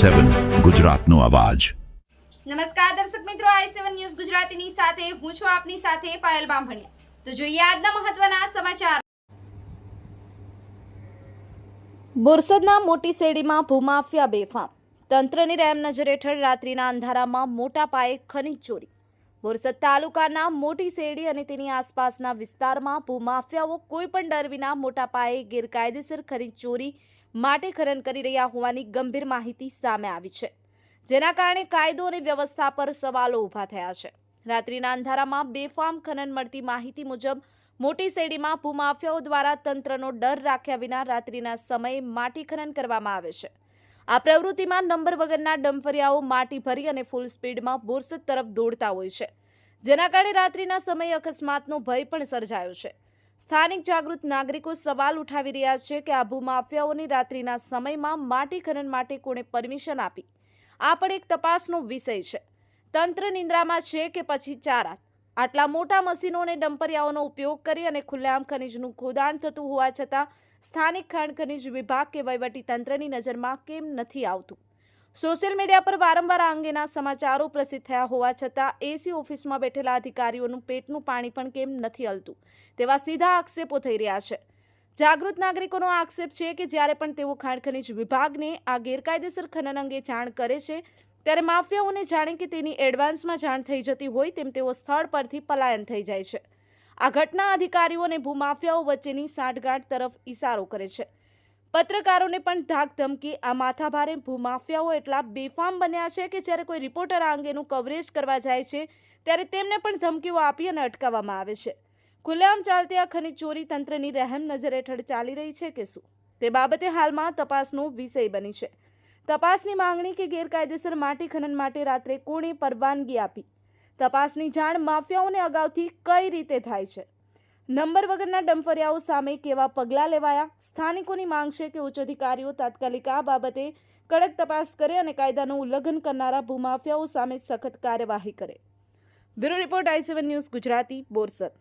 i7 ગુજરાતનો અવાજ। નમસ્કાર દર્શક મિત્રો, i7 ન્યૂઝ ગુજરાતીની સાથે હું છું આપની સાથે પાયલ બામભણિયા। તો જોઈએ આજના મહત્વના સમાચાર। બોરસદના મોટી શેરડીમાં ભૂમાફિયા બેફામ, તંત્રની રહેમ નજર હેઠળ રાત્રિના અંધારામાં મોટા પાયે ખનીજ ચોરી। બોરસદ તાલુકાના મોટી શેરડી અને તેની આસપાસના વિસ્તારમાં ભૂમાફિયાઓ કોઈપણ ડર વિના મોટા પાયે ગેરકાયદેસર ખનીજ ચોરી માટે ખનન કરી રહ્યા હોવાની ગંભીર માહિતી સામે આવી છે, જેના કારણે કાયદો અને વ્યવસ્થા પર સવાલો ઊભા થયા છે। રાત્રિના અંધારામાં બેફામ ખનન મળતી માહિતી મુજબ મોટી શેરડીમાં ભૂમાફિયાઓ દ્વારા તંત્રનો ડર રાખ્યા વિના રાત્રિના સમયે માટી ખનન કરવામાં આવે છે। આ પ્રવૃત્તિમાં નંબર વગરના ડમ્ફરિયાઓ માટી ભરી અને ફૂલ સ્પીડમાં બોરસદ તરફ દોડતા હોય છે, જેના કારણે રાત્રિના સમયે અકસ્માતનો ભય પણ સર્જાયો છે। સ્થાનિક જાગૃત નાગરિકો સવાલ ઉઠાવી રહ્યા છે કે આ ભૂમાફિયાઓની રાત્રિના સમયમાં માટી ખનન માટે કોણે પરમિશન આપી? આ પણ એક તપાસનો વિષય છે। તંત્ર નિંદ્રામાં છે કે પછી ચારાત? આટલા મોટા મશીનો અને ડમ્પરિયાઓનો ઉપયોગ કરી અને ખુલ્લેઆમ ખનીજનું ખોદાણ થતું હોવા છતાં સ્થાનિક ખાણ ખનીજ વિભાગ કે વહીવટી તંત્રની નજરમાં કેમ નથી આવતું? સોશિયલ મીડિયા પર વારંવાર આ અંગેના સમાચારો પ્રસિદ્ધ થયા હોવા છતાં એસી ઓફિસમાં બેઠેલા અધિકારીઓનું પેટનું પાણી પણ કેમ નથી હલતું? તેવા સીધા આક્ષેપો થઈ રહ્યા છે। જાગૃત નાગરિકોનો આક્ષેપ છે કે જ્યારે પણ તેઓ ખાણ ખનીજ વિભાગને આ ગેરકાયદેસર ખનન અંગે જાણ કરે છે, ત્યારે માફિયાઓને જાણે કે તેની એડવાન્સમાં જાણ થઈ જતી હોય તેમ તેઓ સ્થળ પરથી પલાયન થઈ જાય છે। આ ઘટના અધિકારીઓ અને ભૂમાફિયાઓ વચ્ચેની સાંઠગાંઠ તરફ ઇશારો કરે છે। પત્રકારોને પણ ધાક ધમકી। આ માથાભારે ભૂમાફિયાઓ એટલા બેફામ બન્યા છે કે જ્યારે કોઈ રિપોર્ટર આ અંગેનું કવરેજ કરવા જાય છે ત્યારે તેમને પણ ધમકીઓ આપી અને અટકાવવામાં આવે છે। ખુલ્લેઆમ ચાલતી આ ખનીજ ચોરી તંત્રની રહેમ નજર હેઠળ ચાલી રહી છે કે શું, તે બાબતે હાલમાં તપાસનો વિષય બની છે। તપાસની માંગણી કે ગેરકાયદેસર માટી ખનન માટે રાત્રે કોણે પરવાનગી આપી? તપાસની જાણ માફિયાઓને અગાઉથી કઈ રીતે થાય છે? નંબર વગરના ડમ્ફરિયાઓ સામે કેવા પગલાં લેવાયા? સ્થાનિકોની માંગ છે કે ઉચ્ચ અધિકારીઓ તાત્કાલિક આ બાબતે કડક તપાસ કરે અને કાયદાનું ઉલ્લંઘન કરનારા ભૂમાફિયાઓ સામે સખત કાર્યવાહી કરે। Bureau report i7 news Gujarati, Borsad.